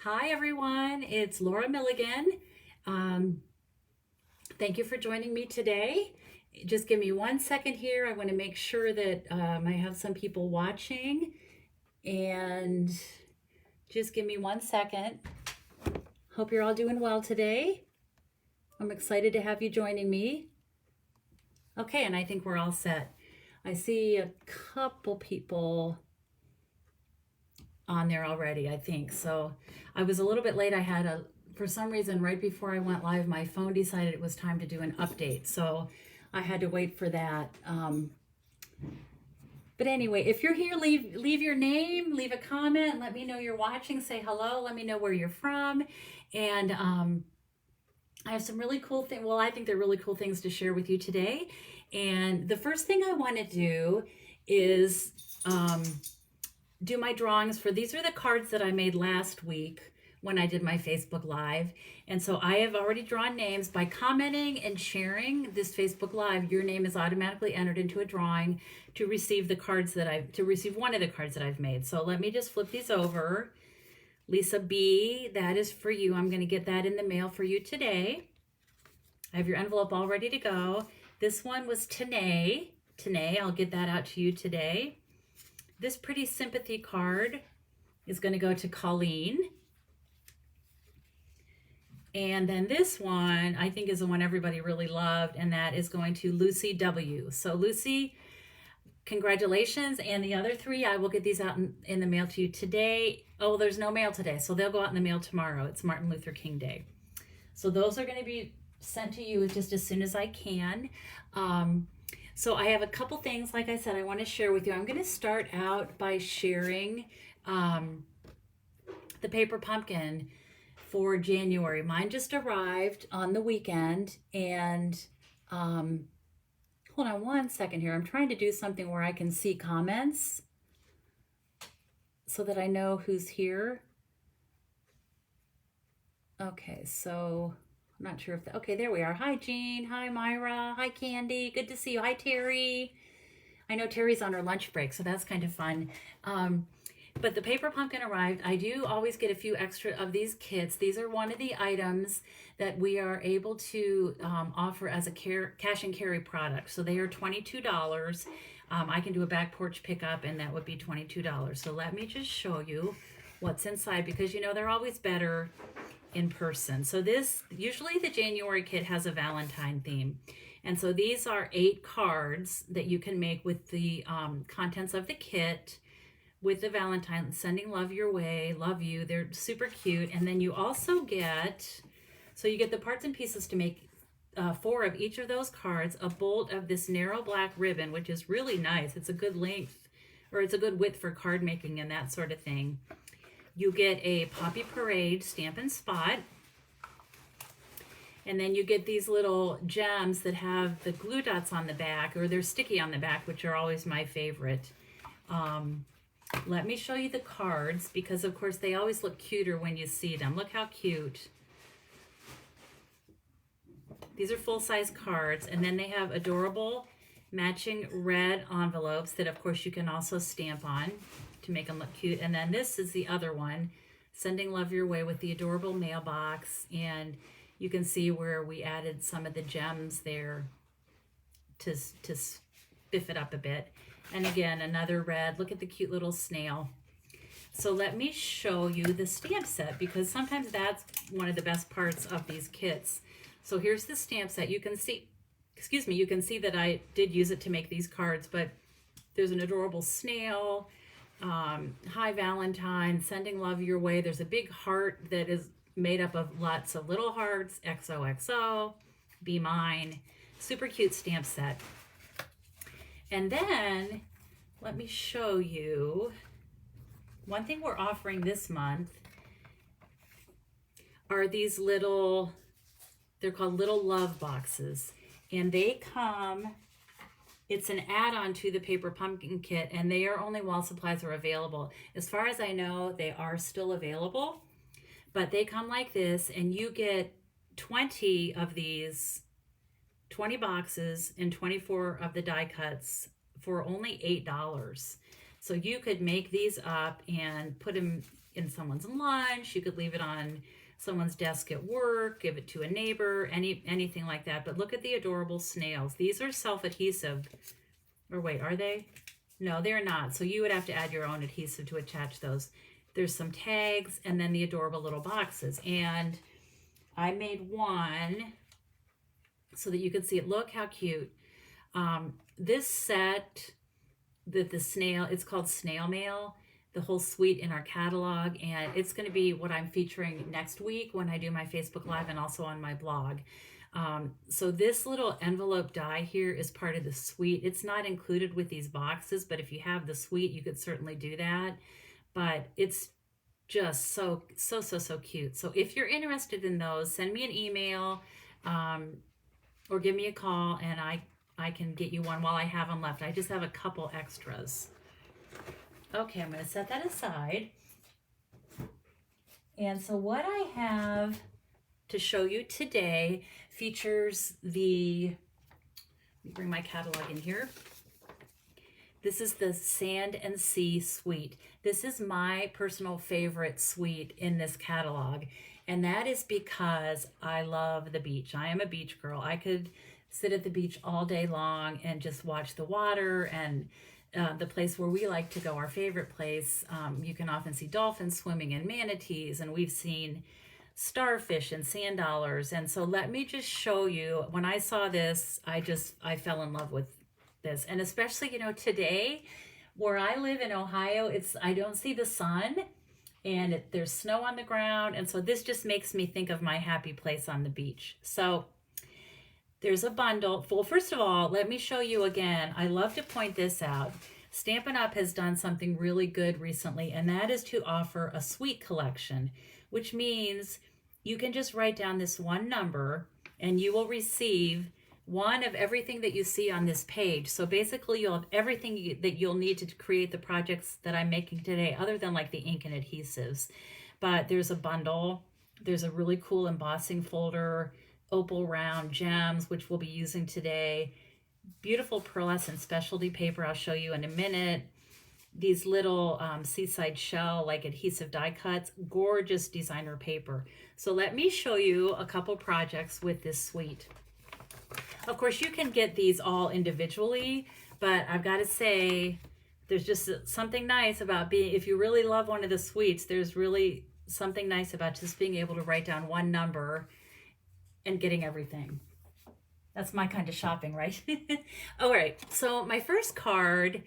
Hi everyone, it's Laura Milligan. Um, Thank you for joining me today. Just give me 1 second here. I want to make sure that I have some people watching, and just give me 1 second. Hope you're all doing well today. I'm excited to have you joining me. Okay, and I think we're all set. I see a couple people on there already, I think. So I was a little bit late. For some reason, right before I went live, my phone decided it was time to do an update. So I had to wait for that. But anyway, if you're here, leave your name, leave a comment, let me know you're watching, say hello, let me know where you're from. And I have some really cool things. Well, I think they're really cool things to share with you today. And the first thing I want to do is do my drawings for these are the cards that I made last week when I did my Facebook Live. And so I have already drawn names. By commenting and sharing this Facebook Live, your name is automatically entered into a drawing to receive one of the cards that I've made. So let me just flip these over. Lisa B, that is for you. I'm going to get that in the mail for you today. I have your envelope all ready to go. This one was Tanae. Tanae, I'll get that out to you today. This pretty sympathy card is going to go to Colleen. And then this one, I think, is the one everybody really loved, and that is going to Lucy W. So Lucy, congratulations. And the other three, I will get these out in the mail to you today. Oh, there's no mail today, so they'll go out in the mail tomorrow. It's Martin Luther King Day. So those are going to be sent to you just as soon as I can. So I have a couple things, like I said, I want to share with you. I'm going to start out by sharing the paper pumpkin for January. Mine just arrived on the weekend, and hold on 1 second here. I'm trying to do something where I can see comments so that I know who's here. Okay, so I'm not sure if okay, there we are. Hi Jean, hi Myra, hi Candy, good to see you. Hi Terry. I know Terry's on her lunch break, so that's kind of fun. But the paper pumpkin arrived. I do always get a few extra of these kits. These are one of the items that we are able to offer as a cash and carry product. So they are $22. I can do a back porch pickup, and that would be $22. So let me just show you what's inside, because you know they're always better in person. So this, usually the January kit has a Valentine theme. And so these are 8 cards that you can make with the contents of the kit, with the Valentine, sending love your way, love you. They're super cute. And then you also get, so you get the parts and pieces to make 4 of each of those cards, a bolt of this narrow black ribbon, which is really nice. It's a good length, or it's a good width for card making and that sort of thing. You get a Poppy Parade Stampin' Spot. And then you get these little gems that have the glue dots on the back, or they're sticky on the back, which are always my favorite. Let me show you the cards, because of course they always look cuter when you see them. Look how cute. These are full-size cards, and then they have adorable matching red envelopes that of course you can also stamp on to make them look cute. And then this is the other one, Sending Love Your Way, with the adorable mailbox, and you can see where we added some of the gems there to spiff it up a bit. And again, another red. Look at the cute little snail. So let me show you the stamp set, because sometimes that's one of the best parts of these kits. So here's the stamp set. You can see, you can see that I did use it to make these cards, but there's an adorable snail, Hi Valentine, Sending Love Your Way. There's a big heart that is made up of lots of little hearts, XOXO, Be Mine. Super cute stamp set. And then let me show you one thing we're offering this month are these little, they're called little love boxes, and they come, it's an add-on to the paper pumpkin kit, and they are only while supplies are available. As far as I know, they are still available, but they come like this, and you get 20 of these, 20 boxes and 24 of the die cuts for only $8. So you could make these up and put them in someone's lunch. You could leave it on someone's desk at work, give it to a neighbor, anything like that. But look at the adorable snails. These are self-adhesive. Or wait, are they? No, they're not. So you would have to add your own adhesive to attach those. There's some tags and then the adorable little boxes. And I made one so that you could see it. Look how cute. This set, the snail, it's called Snail Mail, the whole suite in our catalog, and it's going to be what I'm featuring next week when I do my Facebook Live and also on my blog. So this little envelope die here is part of the suite. It's not included with these boxes, but if you have the suite, you could certainly do that. But it's just so cute. So if you're interested in those, send me an email or give me a call, and I can get you one while I have them left. I just have a couple extras. Okay, I'm going to set that aside. And so what I have to show you today features let me bring my catalog in here. This is the Sand and Sea suite. This is my personal favorite suite in this catalog. And that is because I love the beach. I am a beach girl. I could sit at the beach all day long and just watch the water, and the place where we like to go, our favorite place, you can often see dolphins swimming and manatees, and we've seen starfish and sand dollars. And so let me just show you, when I saw this, I fell in love with this. And especially, you know, today where I live in Ohio, I don't see the sun, and there's snow on the ground. And so this just makes me think of my happy place on the beach. So there's a bundle. Well, first of all, let me show you again. I love to point this out. Stampin' Up! Has done something really good recently, and that is to offer a suite collection, which means you can just write down this one number and you will receive one of everything that you see on this page. So basically you'll have everything that you'll need to create the projects that I'm making today, other than like the ink and adhesives. But there's a bundle. There's a really cool embossing folder, Opal round gems, which we'll be using today. Beautiful pearlescent specialty paper I'll show you in a minute. These little Seaside shell like adhesive die cuts, gorgeous designer paper. So let me show you a couple projects with this suite. Of course, you can get these all individually, but I've got to say there's just something nice about if you really love one of the suites, there's really something nice about just being able to write down one number and getting everything. That's my kind of shopping, right? All right, so my first card,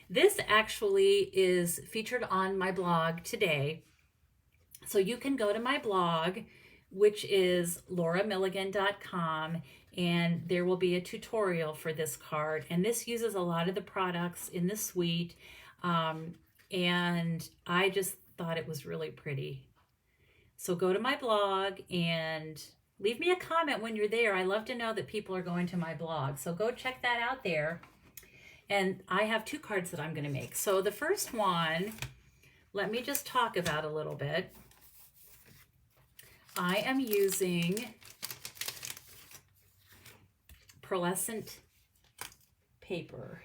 this actually is featured on my blog today. So you can go to my blog, which is lauramilligan.com, and there will be a tutorial for this card. And this uses a lot of the products in the suite, and I just thought it was really pretty. So go to my blog and leave me a comment when you're there. I love to know that people are going to my blog. So go check that out there. And I have two cards that I'm going to make. So the first one, let me just talk about a little bit. I am using Pearlescent Paper.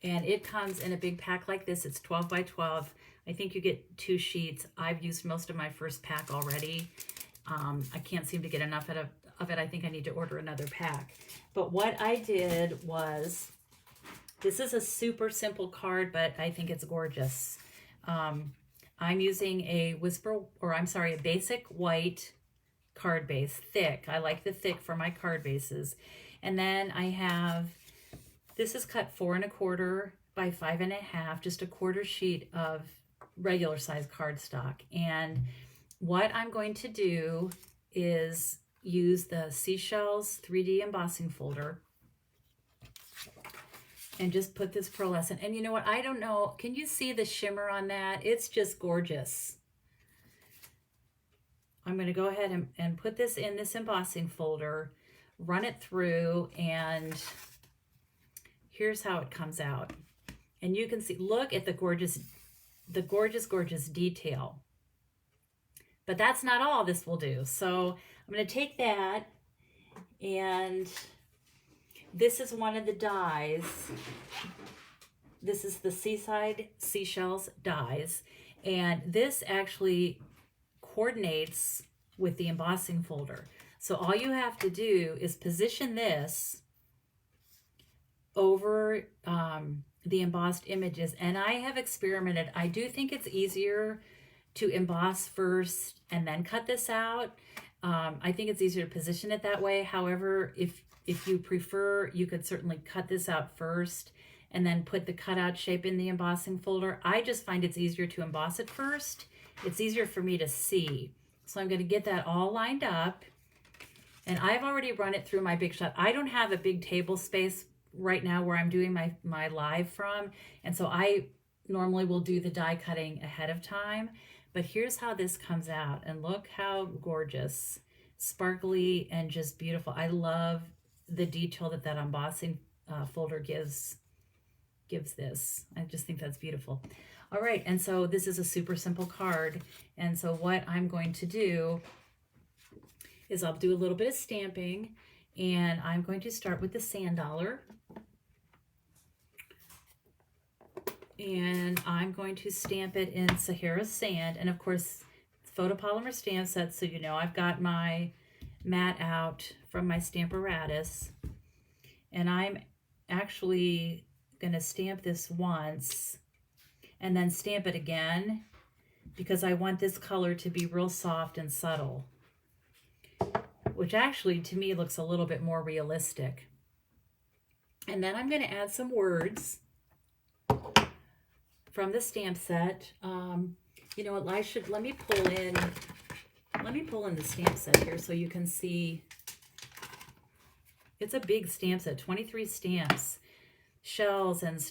And it comes in a big pack like this. It's 12 by 12. I think you get 2 sheets. I've used most of my first pack already. I can't seem to get enough of it. I think I need to order another pack. But what I did was, this is a super simple card, but I think it's gorgeous. I'm using a basic white card base, thick. I like the thick for my card bases. And then I have, this is cut 4 1/4 by 5 1/2, just a quarter sheet of regular size cardstock. And what I'm going to do is use the Seashells 3D embossing folder and just put this pearlescent. And you know what? I don't know. Can you see the shimmer on that? It's just gorgeous. I'm going to go ahead and put this in this embossing folder, run it through, and here's how it comes out. And you can see, look at the gorgeous detail. But that's not all this will do. So I'm going to take that, and this is one of the dies. This is the Seaside Seashells dies. And this actually coordinates with the embossing folder. So all you have to do is position this over the embossed images. And I have experimented. I do think it's easier to emboss first and then cut this out. I think it's easier to position it that way. However, if you prefer, you could certainly cut this out first and then put the cutout shape in the embossing folder. I just find it's easier to emboss it first. It's easier for me to see. So I'm going to get that all lined up. And I've already run it through my Big Shot. I don't have a big table space right now where I'm doing my live from. And so I normally will do the die cutting ahead of time. But here's how this comes out. And look how gorgeous, sparkly, and just beautiful. I love the detail that that embossing folder gives this. I just think that's beautiful. All right, and so this is a super simple card. And so what I'm going to do is I'll do a little bit of stamping, and I'm going to start with the sand dollar. And I'm going to stamp it in Sahara Sand. And of course, photopolymer stamp set, so you know I've got my mat out from my Stamparatus. And I'm actually going to stamp this once and then stamp it again because I want this color to be real soft and subtle, which actually to me looks a little bit more realistic. And then I'm going to add some words from the stamp set. You know what, let me pull in the stamp set here so you can see. It's a big stamp set, 23 stamps, shells and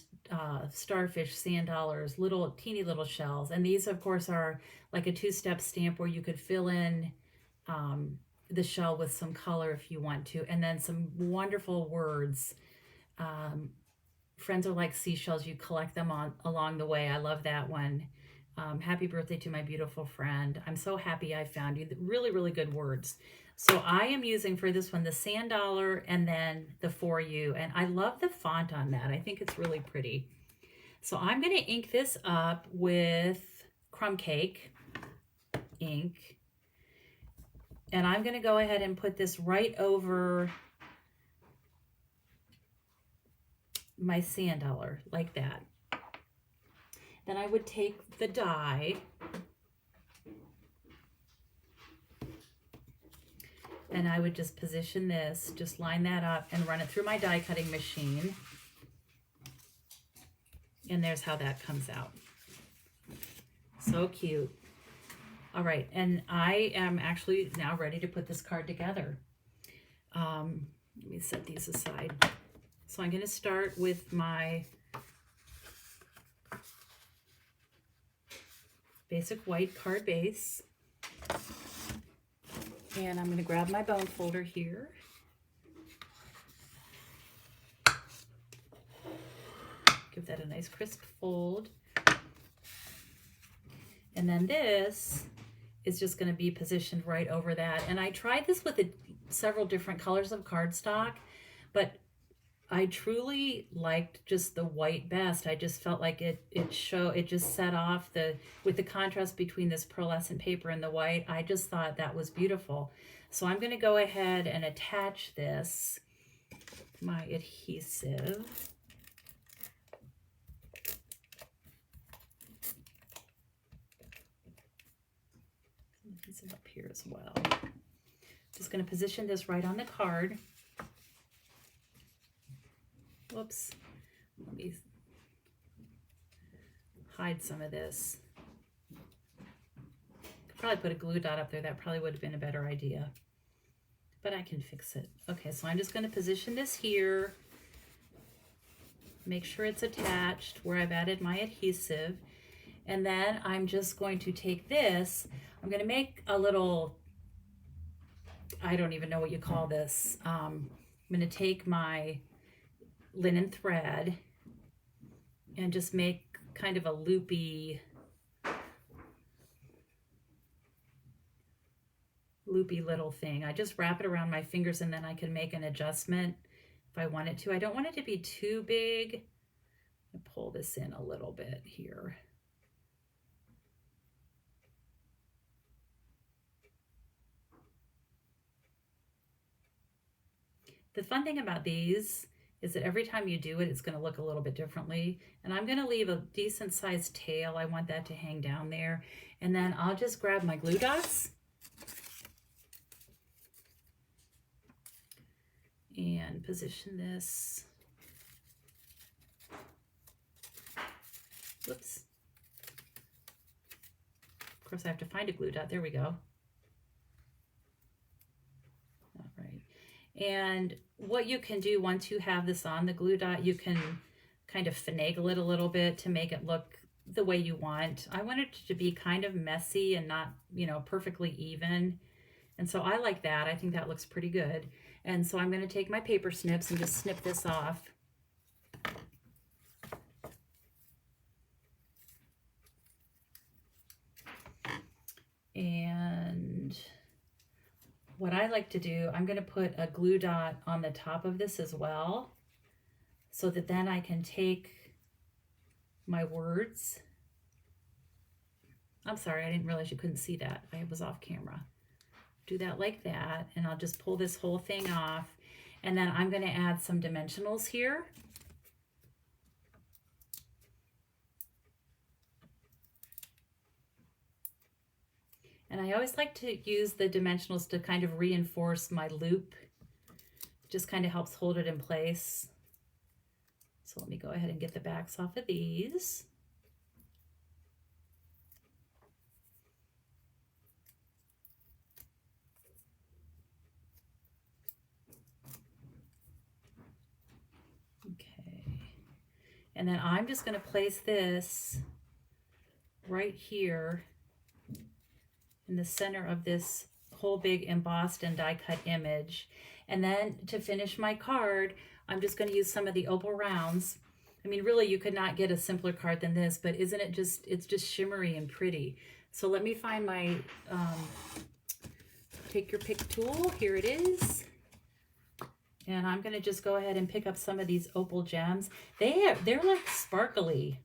starfish, sand dollars, little teeny little shells. And these of course are like a two-step stamp where you could fill in the shell with some color if you want to, and then some wonderful words. Friends are like seashells, you collect them along the way. I love that one. Happy birthday to my beautiful friend. I'm so happy I found you. Really, really good words. So I am using for this one the sand dollar and then the for you. And I love the font on that. I think it's really pretty. So I'm going to ink this up with crumb cake ink. And I'm going to go ahead and put this right over my sand dollar like that. Then I would take the die and I would just position this, just line that up and run it through my die cutting machine. And there's how that comes out. So cute. All right, and I am actually now ready to put this card together. Let me set these aside. So I'm going to start with my basic white card base. And I'm going to grab my bone folder here. Give that a nice crisp fold. And then this is just going to be positioned right over that. And I tried this with several different colors of cardstock, but I truly liked just the white best. I just felt like it just set off with the contrast between this pearlescent paper and the white. I just thought that was beautiful. So I'm going to go ahead and attach this, my adhesive. Adhesive up here as well. Just going to position this right on the card. Whoops, let me hide some of this. Could probably put a glue dot up there. That probably would have been a better idea, but I can fix it. Okay, so I'm just going to position this here. Make sure it's attached where I've added my adhesive. And then I'm just going to take this. I'm going to make a little, I don't even know what you call this. I'm going to take my linen thread and just make kind of a loopy little thing. I just wrap it around my fingers and then I can make an adjustment if I want it to. I don't want it to be too big. I'll pull this in a little bit here. The fun thing about these is that every time you do it, it's going to look a little bit differently. And I'm going to leave a decent sized tail. I want that to hang down there. And then I'll just grab my glue dots and position this. Whoops. Of course, I have to find a glue dot. There we go. All right. And what you can do once you have this on the glue dot, you can kind of finagle it a little bit to make it look the way you want. I want it to be kind of messy and not, you know, perfectly even. And so I like that. I think that looks pretty good. And so I'm going to take my paper snips and just snip this off. And what I like to do, I'm going to put a glue dot on the top of this as well, so that then I can take my words. I'm sorry, I didn't realize you couldn't see that. I was off camera. Do that like that, and I'll just pull this whole thing off. And then I'm going to add some dimensionals here. And I always like to use the dimensionals to kind of reinforce my loop. Just kind of helps hold it in place. So let me go ahead and get the backs off of these. Okay. And then I'm just going to place this right here in the center of this whole big embossed and die cut image. And then to finish my card, I'm just going to use some of the opal rounds. I mean, really, you could not get a simpler card than this, but isn't it just, it's just shimmery and pretty. So let me find my take your pick tool. Here it is. And I'm going to just go ahead and pick up some of these opal gems. They're like sparkly.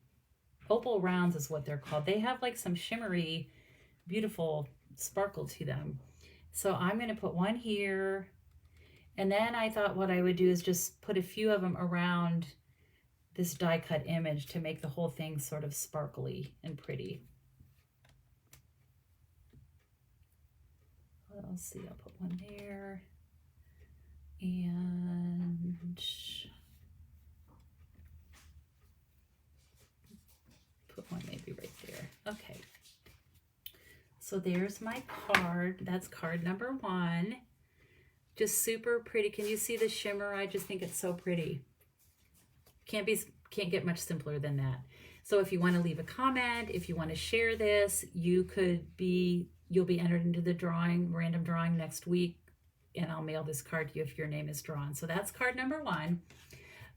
Opal rounds is what they're called. They have like some shimmery, beautiful sparkle to them. So I'm going to put one here, and then I thought what I would do is just put a few of them around this die cut image to make the whole thing sort of sparkly and pretty. Let's see, I'll put one there, and put one maybe right there. Okay. So there's my card. That's card number 1. Just super pretty. Can you see the shimmer? I just think it's so pretty. Can't get much simpler than that. So if you want to leave a comment, if you want to share this, you'll be entered into the drawing, random drawing next week, and I'll mail this card to you if your name is drawn. So that's card number 1.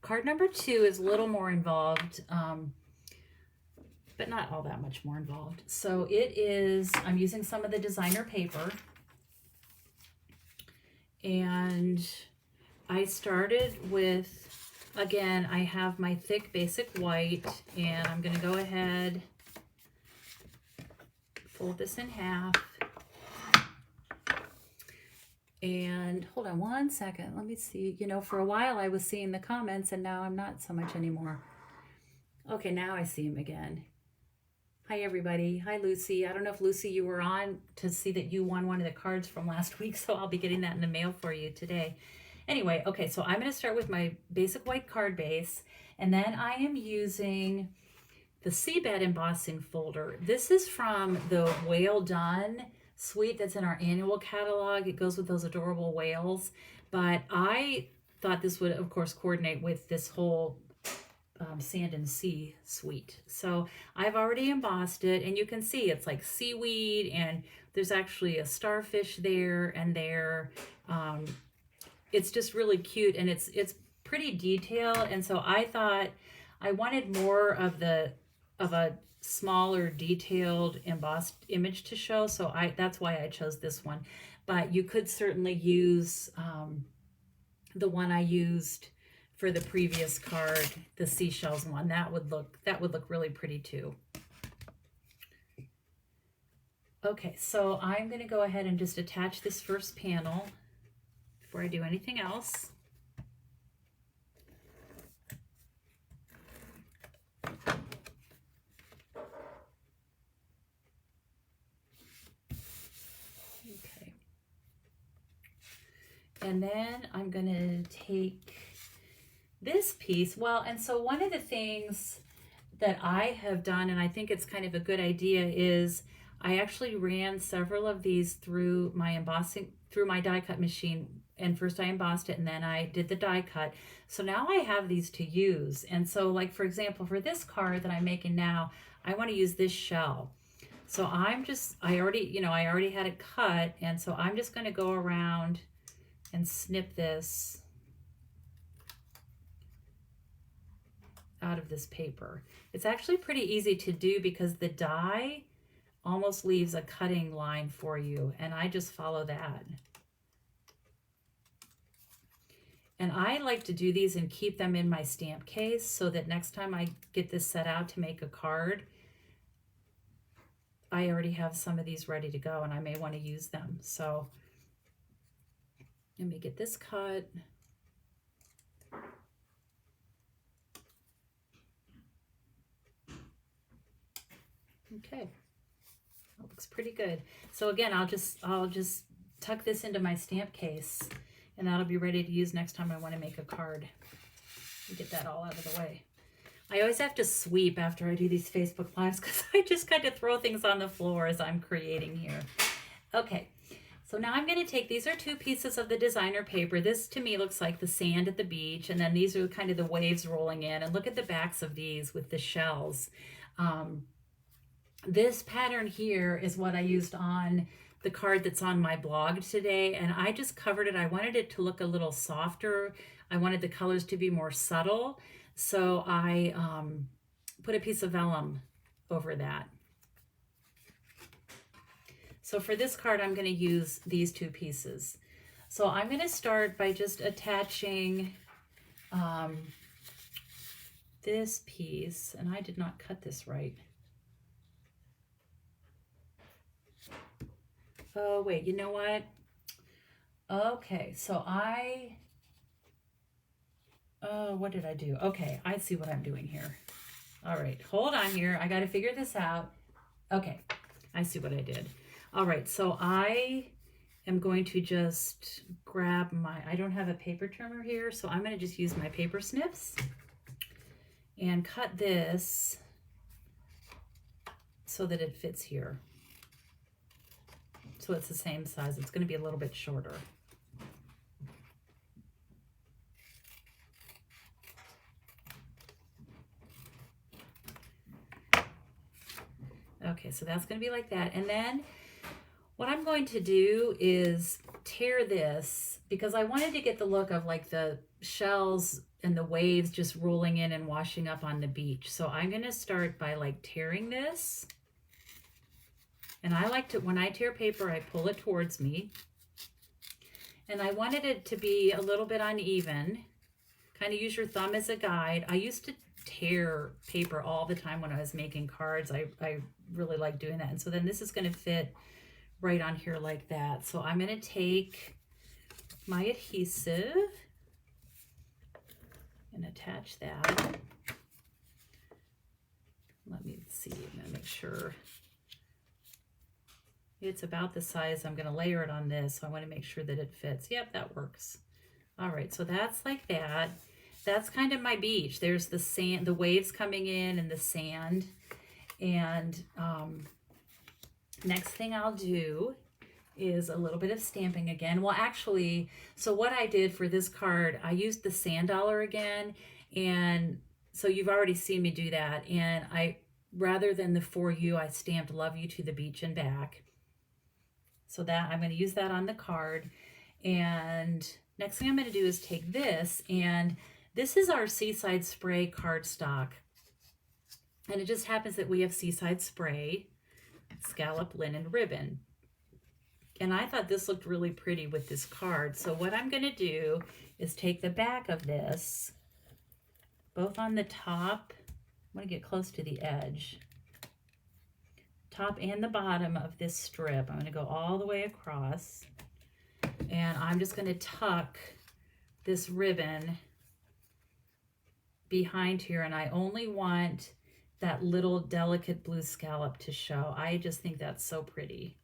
Card number 2 is a little more involved. But not all that much more involved. So it is, I'm using some of the designer paper, and I started with, again, I have my thick basic white, and I'm going to go ahead, fold this in half, and hold on one second, let me see, you know, for a while I was seeing the comments, and now I'm not so much anymore. Okay, now I see them again. Hi, everybody. Hi, Lucy. I don't know if, Lucy, you were on to see that you won one of the cards from last week, so I'll be getting that in the mail for you today. Anyway, okay, so I'm going to start with my basic white card base, and then I am using the Seabed embossing folder. This is from the Whale Done suite that's in our annual catalog. It goes with those adorable whales, but I thought this would, of course, coordinate with this whole Sand and Sea suite. So I've already embossed it, and you can see it's like seaweed, and there's actually a starfish there and there. It's just really cute, and it's pretty detailed. And so I thought I wanted more of a smaller detailed embossed image to show, so that's why I chose this one. But you could certainly use the one I used for the previous card, the Seashells one. That would look really pretty too. Okay, so I'm going to go ahead and just attach this first panel before I do anything else. And then I'm gonna take this piece. Well, and so one of the things that I have done, and I think it's kind of a good idea, is I actually ran several of these through my embossing, through my die cut machine. And first I embossed it and then I did the die cut. So now I have these to use. And so like, for example, for this card that I'm making now, I want to use this shell. So I already had it cut. And so I'm just going to go around and snip this out of this paper. It's actually pretty easy to do because the die almost leaves a cutting line for you, and I just follow that. And I like to do these and keep them in my stamp case so that next time I get this set out to make a card, I already have some of these ready to go and I may want to use them. So let me get this cut. Okay, that looks pretty good. So again, I'll just tuck this into my stamp case and that'll be ready to use next time I want to make a card. Get that all out of the way. I always have to sweep after I do these Facebook Lives because I just kind of throw things on the floor as I'm creating here. Okay, so now I'm going to take, these are 2 pieces of the designer paper. This to me looks like the sand at the beach, and then these are kind of the waves rolling in. And look at the backs of these with the shells. This pattern here is what I used on the card that's on my blog today, and I just covered it. I wanted it to look a little softer. I wanted the colors to be more subtle, so I put a piece of vellum over that. So for this card, I'm going to use these 2 pieces. So I'm going to start by just attaching this piece, and I did not cut this right. Oh, wait, you know what? Okay, so what did I do? Okay, I see what I'm doing here. All right, hold on here. I got to figure this out. Okay, I see what I did. All right, so I am going to just grab I don't have a paper trimmer here, so I'm going to just use my paper snips and cut this so that it fits here. So it's the same size. It's going to be a little bit shorter. Okay, so that's going to be like that. And then what I'm going to do is tear this because I wanted to get the look of like the shells and the waves just rolling in and washing up on the beach. So I'm going to start by like tearing this. And I like to, when I tear paper, I pull it towards me. And I wanted it to be a little bit uneven. Kind of use your thumb as a guide. I used to tear paper all the time when I was making cards. I really like doing that. And so then this is going to fit right on here like that. So I'm going to take my adhesive and attach that. Let me see, I'm going to make sure it's about the size. I'm going to layer it on this, so I want to make sure that it fits. Yep, that works. All right, so that's like that. That's kind of my beach. There's the sand, the waves coming in and the sand. And next thing I'll do is a little bit of stamping again. Well, actually, so what I did for this card, I used the sand dollar again. And so you've already seen me do that. And rather than the for you, I stamped love you to the beach and back. So that I'm going to use that on the card. And next thing I'm going to do is take this, and this is our Seaside spray cardstock. And it just happens that we have Seaside spray, scallop linen ribbon. And I thought this looked really pretty with this card. So what I'm going to do is take the back of this, both on the top, I'm going to get close to the edge, top and the bottom of this strip. I'm going to go all the way across, and I'm just going to tuck this ribbon behind here, and I only want that little delicate blue scallop to show. I just think that's so pretty.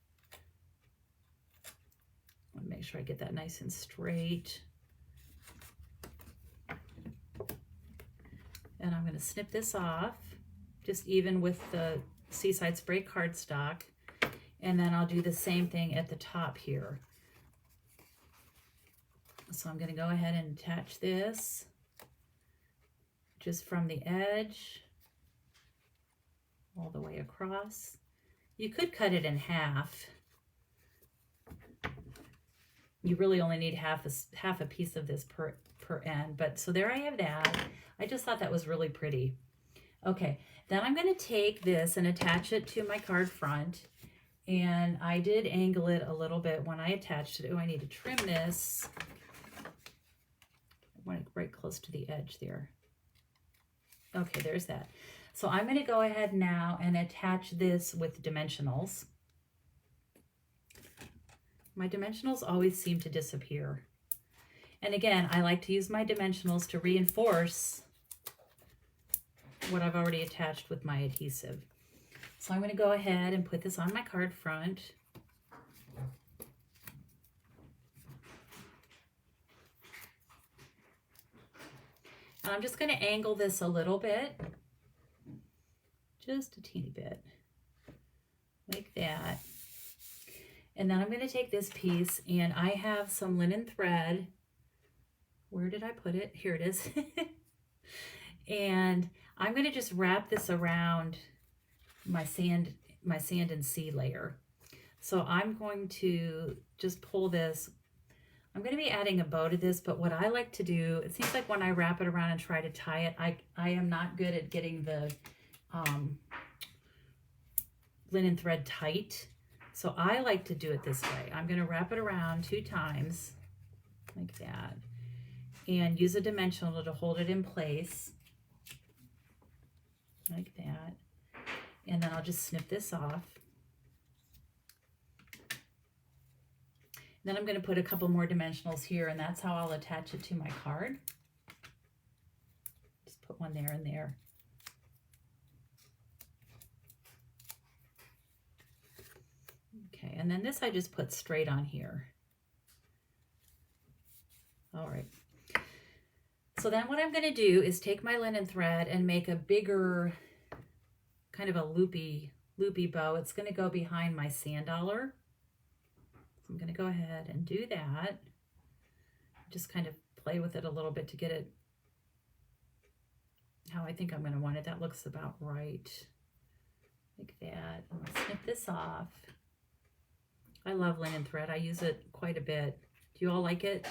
want to make sure I get that nice and straight. And I'm going to snip this off, just even with the Seaside spray cardstock. And then I'll do the same thing at the top here. So I'm going to go ahead and attach this just from the edge all the way across. You could cut it in half. You really only need half a piece of this per end. But so there I have that. I just thought that was really pretty. Okay, then I'm going to take this and attach it to my card front. And I did angle it a little bit when I attached it. Oh, I need to trim this. I want it right close to the edge there. Okay, there's that. So I'm going to go ahead now and attach this with dimensionals. My dimensionals always seem to disappear. And again, I like to use my dimensionals to reinforce what I've already attached with my adhesive. So I'm going to go ahead and put this on my card front. And I'm just going to angle this a little bit, just a teeny bit, like that. And then I'm going to take this piece, and I have some linen thread. Where did I put it? Here it is. And I'm going to just wrap this around my sand and sea layer. So I'm going to just pull this. I'm going to be adding a bow to this, but what I like to do, it seems like when I wrap it around and try to tie it, I am not good at getting the linen thread tight. So I like to do it this way. I'm going to wrap it around 2 times like that and use a dimensional to hold it in place like that. And then I'll just snip this off. Then I'm going to put a couple more dimensionals here, and that's how I'll attach it to my card. Just put one there and there. Okay, and then this I just put straight on here. All right. So then what I'm going to do is take my linen thread and make a bigger, kind of a loopy bow. It's going to go behind my sand dollar. So I'm going to go ahead and do that. Just kind of play with it a little bit to get it how I think I'm going to want it. That looks about right. Like that. I'm going to snip this off. I love linen thread. I use it quite a bit. Do you all like it?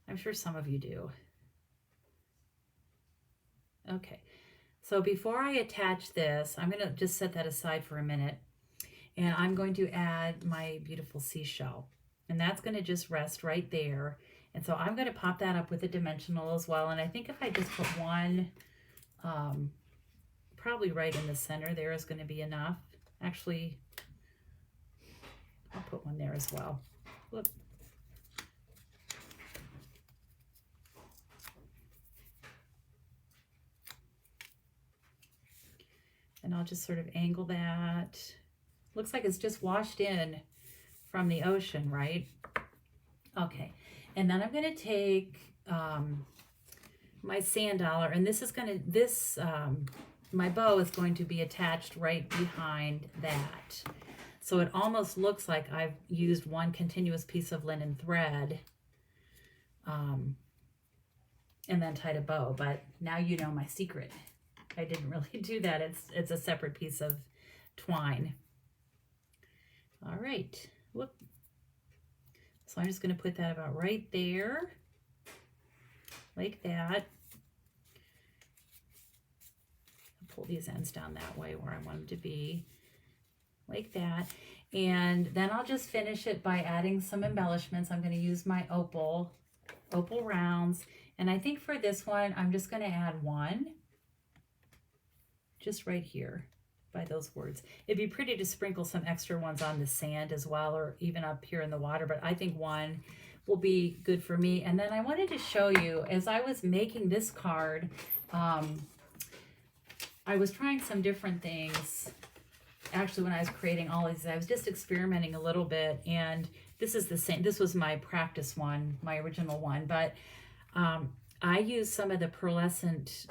I'm sure some of you do. Okay, so before I attach this, I'm going to just set that aside for a minute, and I'm going to add my beautiful seashell, and that's going to just rest right there. And so I'm going to pop that up with a dimensional as well, and I think if I just put one probably right in the center there is going to be enough. Actually, I'll put one there as well. Whoop. And I'll just sort of angle that. Looks like it's just washed in from the ocean, right? Okay, and then I'm going to take my sand dollar, and this is going to, my bow is going to be attached right behind that. So it almost looks like I've used one continuous piece of linen thread and then tied a bow, but now you know my secret. I didn't really do that. It's a separate piece of twine. All right. Whoop. So I'm just going to put that about right there, like that. I'll pull these ends down that way where I want them to be, like that. And then I'll just finish it by adding some embellishments. I'm going to use my opal rounds. And I think for this one, I'm just going to add one. Just right here by those words. It'd be pretty to sprinkle some extra ones on the sand as well, or even up here in the water, but I think one will be good for me. And then I wanted to show you, as I was making this card, I was trying some different things actually, when I was creating all these, I was just experimenting a little bit, and this is the same. This was my practice one, my original one, but I used some of the pearlescent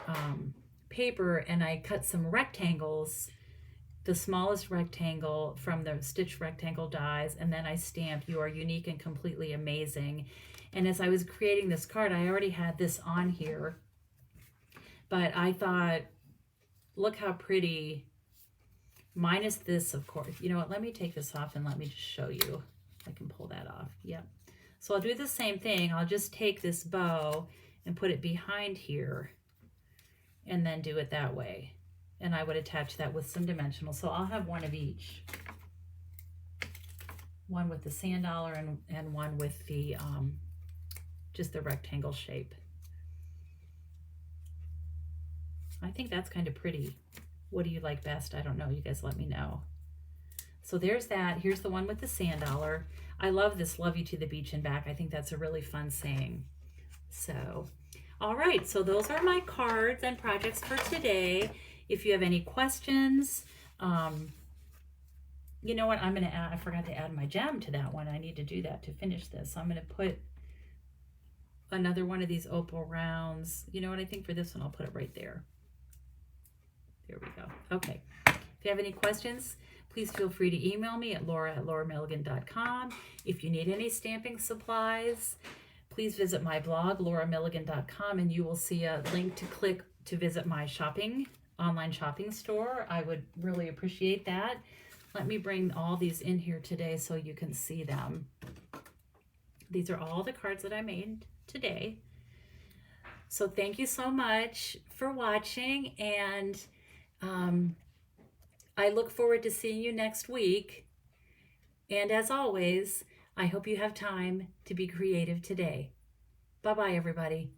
paper, and I cut some rectangles, the smallest rectangle from the stitch rectangle dies, and then I stamped "You are unique and completely amazing." And as I was creating this card, I already had this on here, but I thought, look how pretty, minus this, of course. You know what, let me take this off and let me just show you. I can pull that off. Yep. So I'll do the same thing. I'll just take this bow and put it behind here and then do it that way. And I would attach that with some dimensional. So I'll have one of each. One with the sand dollar and one with the just the rectangle shape. I think that's kind of pretty. What do you like best? I don't know. You guys let me know. So there's that. Here's the one with the sand dollar. I love this, "Love you to the beach and back." I think that's a really fun saying. So, all right. So those are my cards and projects for today. If you have any questions, you know what? I'm going to add, I forgot to add my gem to that one. I need to do that to finish this. So I'm going to put another one of these opal rounds. You know what? I think for this one, I'll put it right there. There we go. Okay. If you have any questions, please feel free to email me at laura@lauramilligan.com. If you need any stamping supplies, please visit my blog, lauramilligan.com, and you will see a link to click to visit my online shopping store. I would really appreciate that. Let me bring all these in here today so you can see them. These are all the cards that I made today. So thank you so much for watching, and I look forward to seeing you next week. And as always, I hope you have time to be creative today. Bye-bye, everybody.